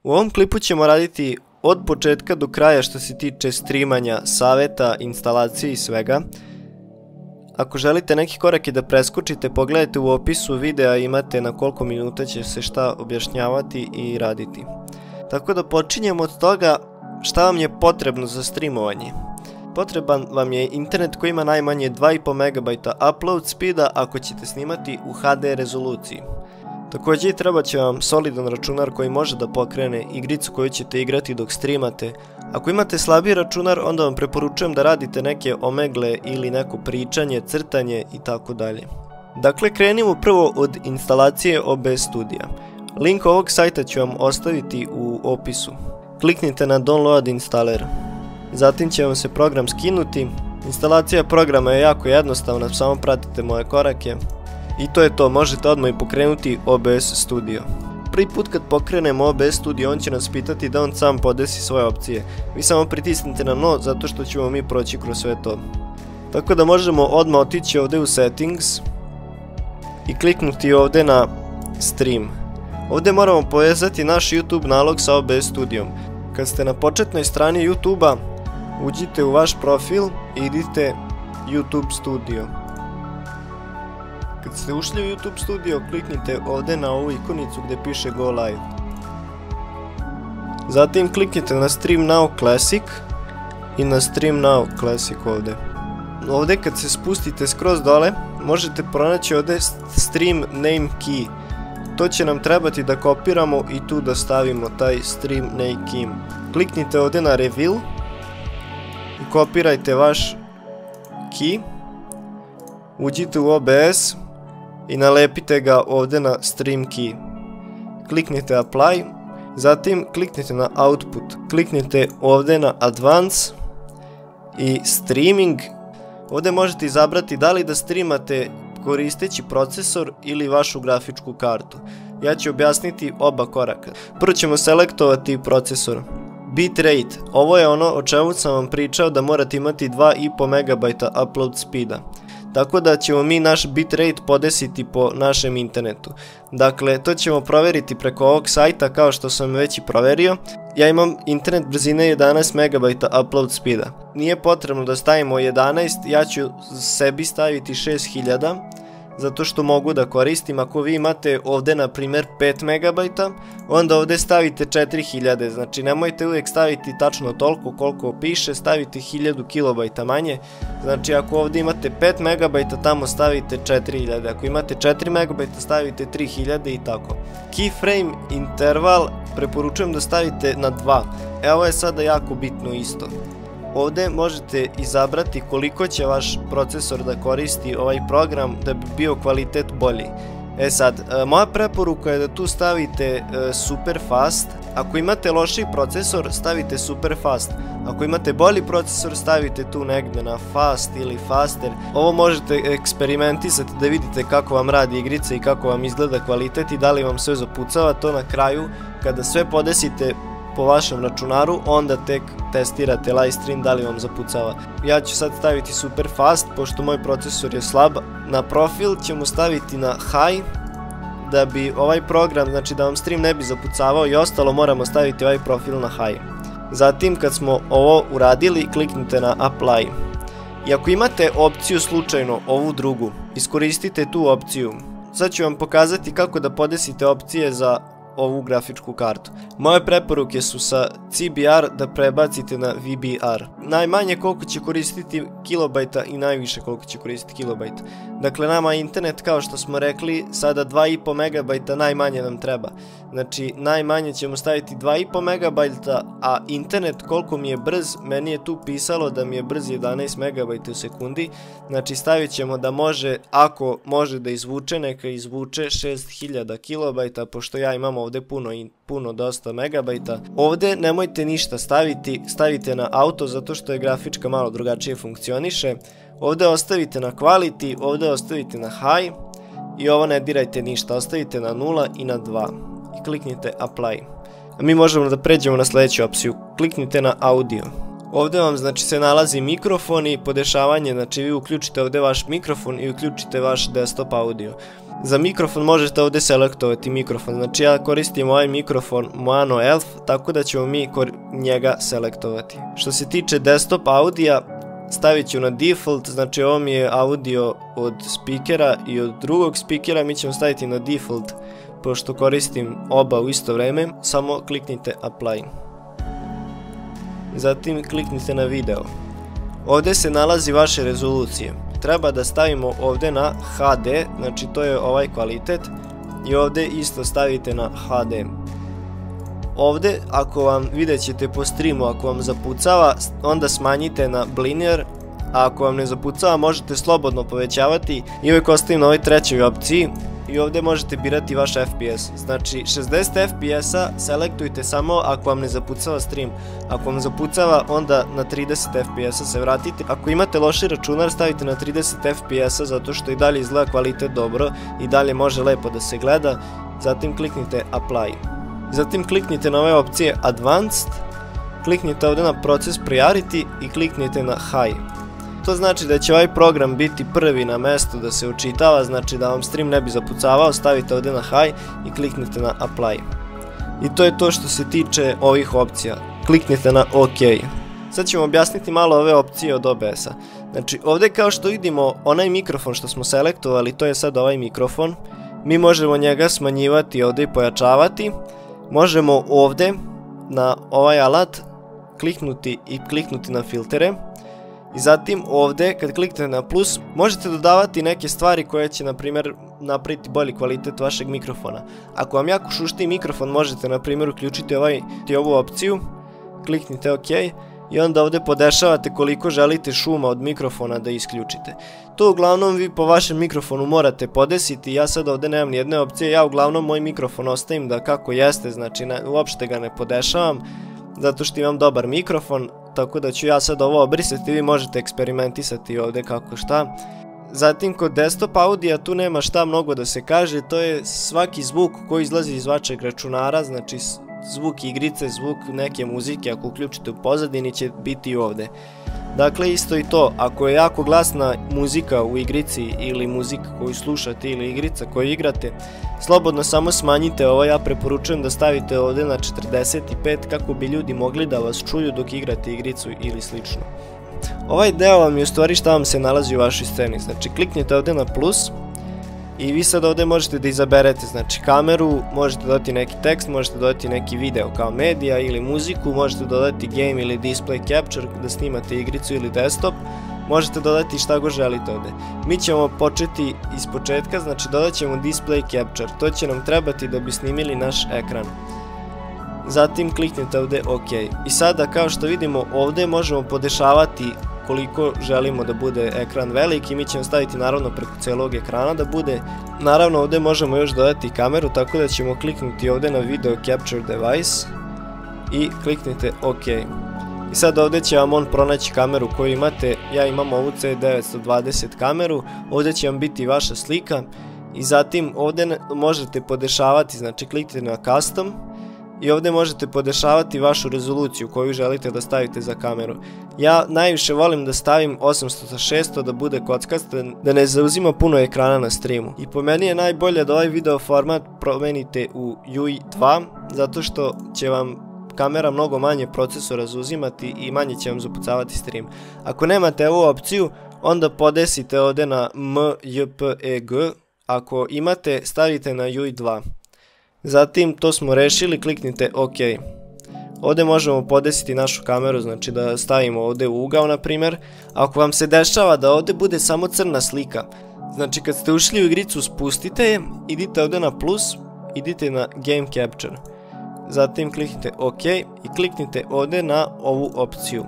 U ovom klipu ćemo raditi od početka do kraja što se tiče streamanja, saveta, instalacije i svega. Ako želite neki korake da preskočite, pogledajte u opisu videa, imate na koliko minuta će se šta objašnjavati i raditi. Tako da počinjemo od toga šta vam je potrebno za streamovanje. Potreban vam je internet koji ima najmanje 2,5 MB upload speeda ako ćete snimati u HD rezoluciji. Također treba će vam solidan računar koji može da pokrene igricu koju ćete igrati dok streamate. Ako imate slabiji računar, onda vam preporučujem da radite neke omegle ili neko pričanje, crtanje i tako dalje. Dakle, krenimo prvo od instalacije OBS Studija. Link ovog sajta ću vam ostaviti u opisu. Kliknite na Download installer. Zatim će vam se program skinuti. Instalacija programa je jako jednostavna, samo pratite moje korake. I to je to, možete odmah i pokrenuti OBS Studio. Prvi put kad pokrenemo OBS Studio, on će nas pitati da on sam podesi svoje opcije. Vi samo pritisnite na no, zato što ćemo mi proći kroz sve to. Tako da možemo odmah otići ovdje u Settings i kliknuti ovdje na Stream. Ovdje moramo povezati naš YouTube nalog sa OBS Studijom. Kad ste na početnoj strani YouTube-a, uđite u vaš profil i idite YouTube Studio. Kad ste ušli u YouTube Studio, kliknite ovdje na ovu ikonicu gdje piše Go Live. Zatim kliknite na Stream Now Classic i na Stream Now Classic ovdje. Ovdje kad se spustite skroz dole, možete pronaći ovdje Stream Name Key. To će nam trebati da kopiramo i tu da stavimo taj Stream Name Key. Kliknite ovdje na Reveal i kopirajte vaš key. Uđite u OBS i nalepite ga ovdje na Stream Key. Kliknite Apply, zatim kliknite na Output, kliknite ovdje na Advance i Streaming. Ovdje možete izabrati da li da streamate koristeći procesor ili vašu grafičku kartu. Ja ću objasniti oba koraka. Prvo ćemo selektovati procesor. Bitrate, ovo je ono o čemu sam vam pričao da morate imati 2,5 MB upload speeda. Tako da ćemo mi naš bitrate podesiti po našem internetu. Dakle, to ćemo provjeriti preko ovog sajta kao što sam već i proverio. Ja imam internet brzine 11 MB upload speeda. Nije potrebno da stavimo 11, ja ću sebi staviti 6000, zato što mogu da koristim. Ako vi imate ovdje na primjer 5 MB, onda ovdje stavite 4000, znači nemojte uvijek staviti tačno toliko koliko piše, stavite 1000 KB manje. Znači ako ovdje imate 5 MB, tamo stavite 4000, ako imate 4 MB stavite 3000 i tako. Keyframe interval preporučujem da stavite na 2, evo je sada jako bitno isto. Ovdje možete izabrati koliko će vaš procesor da koristi ovaj program da bi bio kvalitet bolji. E sad, moja preporuka je da tu stavite super fast. Ako imate lošiji procesor, stavite super fast. Ako imate bolji procesor, stavite tu negdje na fast ili faster. Ovo možete eksperimentisati da vidite kako vam radi igrica i kako vam izgleda kvalitet i da li vam sve zapucava. To na kraju, kada sve podesite po vašem računaru, onda tek testirate live stream da li vam zapucava. Ja ću sad staviti super fast, pošto moj procesor je slab. Na profil ćemo staviti na high, da bi ovaj program, znači da vam stream ne bi zapucavao i ostalo, moramo staviti ovaj profil na high. Zatim kad smo ovo uradili, kliknite na apply. I ako imate opciju slučajno ovu drugu, iskoristite tu opciju. Sad ću vam pokazati kako da podesite opcije za ovu grafičku kartu. Moje preporuke su sa CBR da prebacite na VBR. Najmanje koliko će koristiti kilobajta i najviše koliko će koristiti kilobajta. Dakle, nama internet, kao što smo rekli, sada 2,5 MB najmanje nam treba. Znači, najmanje ćemo staviti 2,5 MB, a internet koliko mi je brz, meni je tu pisalo da mi je brz 11 MB u sekundi. Znači, stavit ćemo da može, ako može da izvuče, neka izvuče 6000 kilobajta, pošto ja imam ovdje puno dosta megabajta. Ovdje nemojte ništa staviti, stavite na auto zato što je grafička malo drugačije funkcioniše. Ovdje ostavite na quality, ovdje ostavite na high i ovo ne dirajte ništa, ostavite na 0 i na 2 i kliknite apply. A mi možemo da pređemo na sljedeću opciju, kliknite na audio. Ovdje vam znači se nalazi mikrofon i podešavanje, znači vi uključite ovdje vaš mikrofon i uključite vaš desktop audio. Za mikrofon možete ovdje selektovati mikrofon, znači ja koristim ovaj mikrofon Mono Elf, tako da ćemo mi njega selektovati. Što se tiče desktop audija, stavit ću na default, znači ovo mi je audio od speakera i od drugog speakera, mi ćemo staviti na default, pošto koristim oba u isto vreme, samo kliknite apply. Zatim kliknite na video. Ovdje se nalazi vaše rezolucije. Treba da stavimo ovdje na HD, znači to je ovaj kvalitet, i ovdje isto stavite na HD. Ovdje, ako vam vidjet ćete po streamu, ako vam zapucava, onda smanjite na linear, a ako vam ne zapucava možete slobodno povećavati i uvijek ostavim na ovoj trećoj opciji i ovdje možete birati vaš FPS. Znači 60 FPS-a selektujte samo ako vam ne zapucava stream, ako vam zapucava onda na 30 FPS-a se vratite. Ako imate loši računar stavite na 30 FPS-a zato što i dalje izgleda kvalitet dobro i dalje može lepo da se gleda, zatim kliknite apply. Zatim kliknite na ove opcije Advanced, kliknite ovdje na Process Priority i kliknite na High. To znači da će ovaj program biti prvi na mestu da se učitava, znači da vam stream ne bi zapucavao, stavite ovdje na High i kliknite na Apply. I to je to što se tiče ovih opcija. Kliknite na OK. Sad ćemo objasniti malo ove opcije od OBS-a. Znači ovdje kao što vidimo onaj mikrofon što smo selektovali, to je sad ovaj mikrofon. Mi možemo njega smanjivati ovdje i pojačavati. Možemo ovdje na ovaj alat kliknuti i kliknuti na filtere. I zatim ovdje kad kliknete na plus možete dodavati neke stvari koje će na primjer napraviti bolji kvalitet vašeg mikrofona. Ako vam jako šušti mikrofon možete na primjer uključiti ovu opciju, kliknite OK i onda ovdje podešavate koliko želite šuma od mikrofona da isključite. To uglavnom vi po vašem mikrofonu morate podesiti, ja sad ovdje nemam nijedne opcije, ja uglavnom moj mikrofon ostavim da kako jeste, znači uopšte ga ne podešavam zato što imam dobar mikrofon. Tako da ću ja sad ovo obrisati, vi možete eksperimentisati ovdje kako šta. Zatim kod desktop audija tu nema šta mnogo da se kaže, to je svaki zvuk koji izlazi iz vašeg računara, znači zvuk igrice, zvuk neke muzike, ako uključite u pozadini će biti ovdje. Dakle isto i to, ako je jako glasna muzika u igrici ili muzika koju slušate ili igrica koju igrate, slobodno samo smanjite ovo, ja preporučujem da stavite ovdje na 45 kako bi ljudi mogli da vas čuju dok igrate igricu ili slično. Ovaj deo vam je u stvari šta vam se nalazi u vašoj sceni, znači kliknite ovdje na plus i vi sad ovdje možete da izaberete, znači kameru, možete dodati neki tekst, možete dodati neki video kao medija ili muziku, možete dodati game ili display capture da snimate igricu ili desktop, možete dodati šta go želite ovdje. Mi ćemo početi iz početka, znači dodat ćemo display capture, to će nam trebati da bi snimili naš ekran. Zatim kliknite ovdje OK. I sada kao što vidimo ovdje možemo podešavati koliko želimo da bude ekran velik i mi ćemo staviti naravno preko celog ekrana da bude. Naravno ovdje možemo još dodati kameru, tako da ćemo kliknuti ovdje na video capture device i kliknite OK. I sad ovdje će vam on pronaći kameru koju imate, ja imam ovu C920 kameru, ovdje će vam biti vaša slika i zatim ovdje možete podešavati, znači kliknite na custom i ovdje možete podešavati vašu rezoluciju koju želite da stavite za kameru. Ja najviše volim da stavim 800x600 da bude kockast, da ne zauzima puno ekrana na streamu. I po meni je najbolje da ovaj video format promenite u UI2 zato što će vam kamera mnogo manje procesora zauzimati i manje će vam zapucavati stream. Ako nemate ovu opciju onda podesite ovdje na MJPEG, ako imate stavite na UI2. Zatim to smo rešili, kliknite OK. Ovdje možemo podesiti našu kameru, znači da stavimo ovdje u ugao na primjer. Ako vam se dešava da ovdje bude samo crna slika, znači kad ste ušli u igricu spustite je, idite ovdje na plus, idite na Game Capture. Zatim kliknite OK i kliknite ovdje na ovu opciju.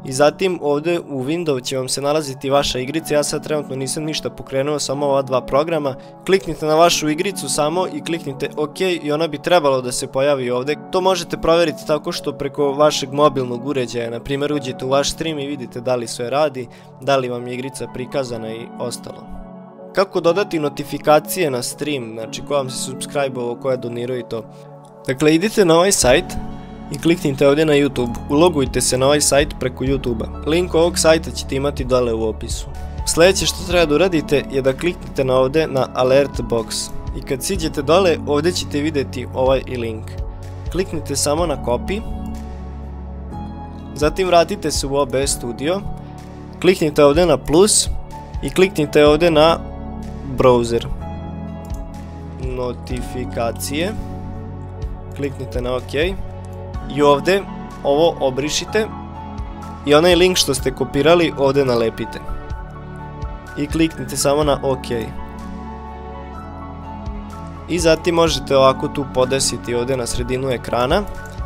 I zatim ovdje u Windows će vam se nalaziti vaša igrica, ja sad trenutno nisam ništa pokrenuo, samo ova dva programa. Kliknite na vašu igricu samo i kliknite OK i ona bi trebalo da se pojavi ovdje. To možete provjeriti tako što preko vašeg mobilnog uređaja, na primjer uđete u vaš stream i vidite da li sve radi, da li vam je igrica prikazana i ostalo. Kako dodati notifikacije na stream, znači ko vam se subscribe-ovo, ko je donirao i to. Dakle, idite na ovaj sajt i kliknite ovdje na YouTube, ulogujte se na ovaj sajt preko YouTube-a. Link ovog sajta ćete imati dole u opisu. Sljedeće što treba da uradite je da kliknete na ovdje na alert box i kad siđete dole ovdje ćete vidjeti ovaj link. Kliknite samo na copy, zatim vratite se u OBS Studio, kliknite ovdje na plus i kliknite ovdje na browser, notifikacije, kliknite na OK i ovdje ovo obrišite i onaj link što ste kopirali ovdje nalepite i kliknite samo na OK. I zatim možete ovako tu podesiti ovdje na sredinu ekrana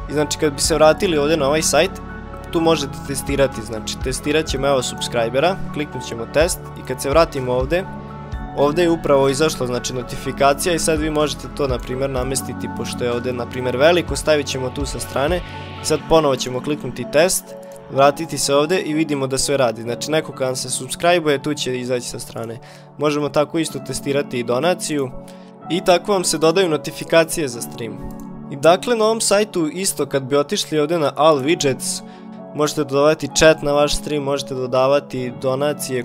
i znači kad bi se vratili ovdje na ovaj sajt, tu možete testirati, znači testirat ćemo evo subscribera, kliknut ćemo test i kad se vratimo ovdje, ovdje je upravo izašla znači notifikacija i sad vi možete to na primjer namestiti, pošto je ovdje na primjer veliko, stavit ćemo tu sa strane i sad ponovo ćemo kliknuti test, vratiti se ovdje i vidimo da sve radi, znači neko kad vam se subscribe-uje tu će izaći sa strane. Možemo tako isto testirati i donaciju i tako vam se dodaju notifikacije za stream. I dakle na ovom sajtu isto kad bi otišli ovdje na all widgets, možete dodavati chat na vaš stream, možete dodavati donacije,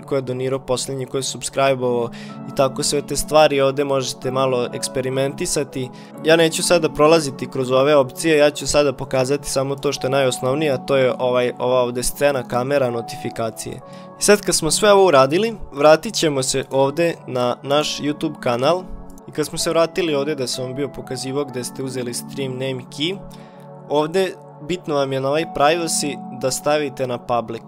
ko je donirao posljednji, ko je subscribe-ovo i tako sve te stvari ovdje možete malo eksperimentisati. Ja neću sada prolaziti kroz ove opcije, ja ću sada pokazati samo to što je najosnovnije, a to je ova ovdje scena, kamera, notifikacije. I sad kad smo sve ovo uradili, vratit ćemo se ovdje na naš YouTube kanal i kad smo se vratili ovdje da sam vam bio pokazivao gdje ste uzeli stream name key, ovdje bitno vam je na ovaj privacy da stavite na public.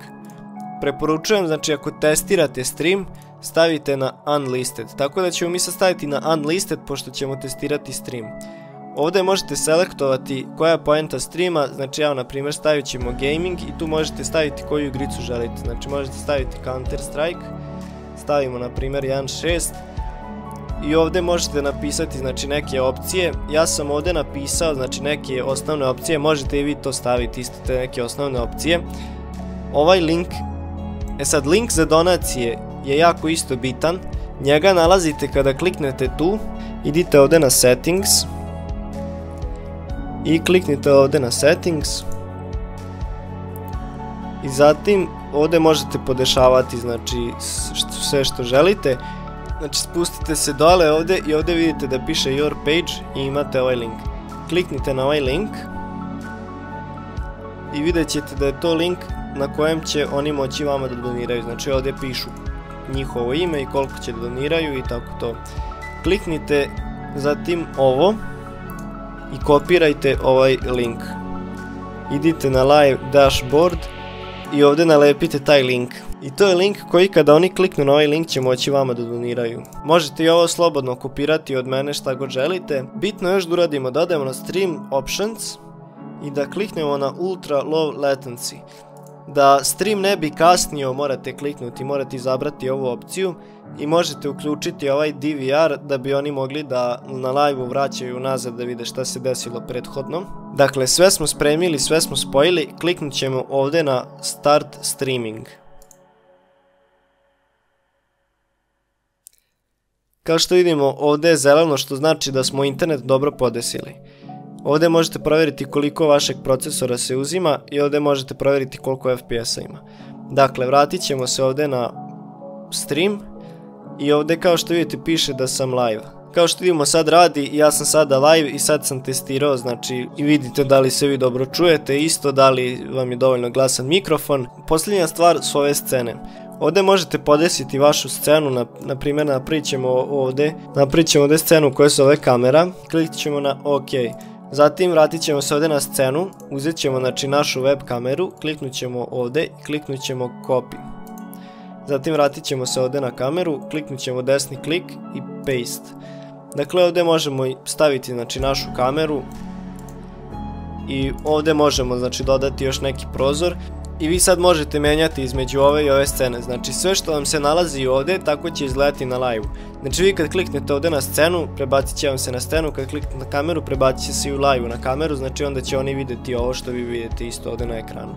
Preporučujem, znači ako testirate stream, stavite na unlisted, tako da ćemo mi sad staviti na unlisted pošto ćemo testirati stream. Ovdje možete selektovati koja je poenta streama, znači ja na primjer stavit ćemo gaming i tu možete staviti koju igricu želite, znači možete staviti Counter Strike, stavimo na primjer 1.6 i ovdje možete napisati znači neke opcije. Ja sam ovdje napisao znači neke osnovne opcije, možete i vi to staviti isto te neke osnovne opcije. Ovaj link, sad link za donacije je jako isto bitan, njega nalazite kada kliknete tu, idite ovdje na settings i kliknite ovdje na settings i zatim ovdje možete podešavati znači sve što želite. Znači spustite se dole ovdje i ovdje vidite da piše your page i imate ovaj link. Kliknite na ovaj link i vidjet ćete da je to link na kojem će oni moći vama da doniraju. Znači ovdje pišu njihovo ime i koliko će da doniraju i tako to. Kliknite zatim ovo i kopirajte ovaj link. Idite na live dashboard i ovdje nalepite taj link. I to je link koji kada oni kliknu na ovaj link će moći vama da doniraju. Možete i ovo slobodno kopirati od mene šta god želite. Bitno je još da uradimo, da odemo na stream options i da kliknemo na ultra low latency. Da stream ne bi kasnio morate kliknuti, morate izabrati ovu opciju i možete uključiti ovaj DVR da bi oni mogli da na live-u vraćaju nazad da vide šta se desilo prethodno. Dakle sve smo spremili, sve smo spojili, kliknut ćemo ovdje na start streaming. Kao što vidimo ovdje je zeleno što znači da smo internet dobro podesili. Ovdje možete provjeriti koliko vašeg procesora se uzima i ovdje možete provjeriti koliko FPS-a ima. Dakle, vratit ćemo se ovdje na stream i ovdje kao što vidite piše da sam live. Kao što vidimo sad radi i ja sam sada live i sad sam testirao, znači i vidite da li se vi dobro čujete, isto da li vam je dovoljno glasan mikrofon. Posljednja stvar su ove scene. Ovdje možete podesiti vašu scenu, na primjer napravit ćemo ovdje scenu koja se zove kamera, kliknut ćemo na OK. Zatim vratit ćemo se ovdje na scenu, uzet ćemo znači našu web kameru, kliknut ćemo ovdje i kliknut ćemo copy. Zatim vratit ćemo se ovdje na kameru, kliknut ćemo desni klik i paste. Dakle ovdje možemo staviti znači našu kameru i ovdje možemo znači dodati još neki prozor. I vi sad možete menjati između ove i ove scene, znači sve što vam se nalazi ovdje tako će izgledati na live-u. Znači vi kad kliknete ovdje na scenu, prebacit će vam se na scenu, kad kliknete na kameru, prebacit će se i u live na kameru, znači onda će oni vidjeti ovo što vi vidite isto ovdje na ekranu.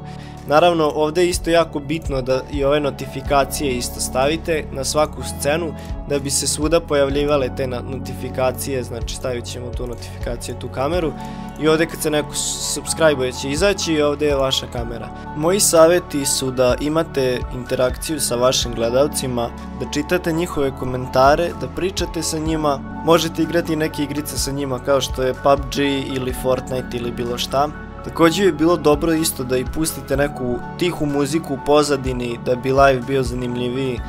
Naravno, ovdje je isto jako bitno da i ove notifikacije isto stavite na svaku scenu, da bi se svuda pojavljivale te notifikacije, znači stavit ćemo tu notifikaciju, tu kameru, i ovdje kad se neko subscribe će izaći i ovdje je vaša kamera. Moji savjeti su da imate interakciju sa vašim gledalcima, da čitate njihove komentare, da pričate sa njima, možete igrati neke igrice sa njima kao što je PUBG ili Fortnite ili bilo šta. Također je bilo dobro isto da i pustite neku tihu muziku u pozadini da bi live bio zanimljiviji.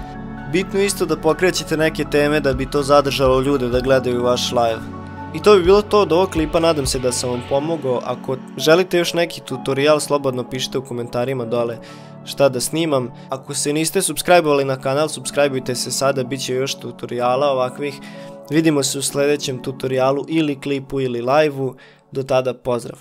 Bitno je isto da pokrećete neke teme da bi to zadržalo ljude da gledaju vaš live. I to bi bilo to od ovog klipa, nadam se da sam vam pomogao. Ako želite još neki tutorial, slobodno pišite u komentarima dole šta da snimam. Ako se niste subscribe-ovali na kanal, subscribe-ujte se sada, bit će još tutoriala ovakvih. Vidimo se u sljedećem tutorialu ili klipu ili live-u. Do tada, pozdrav!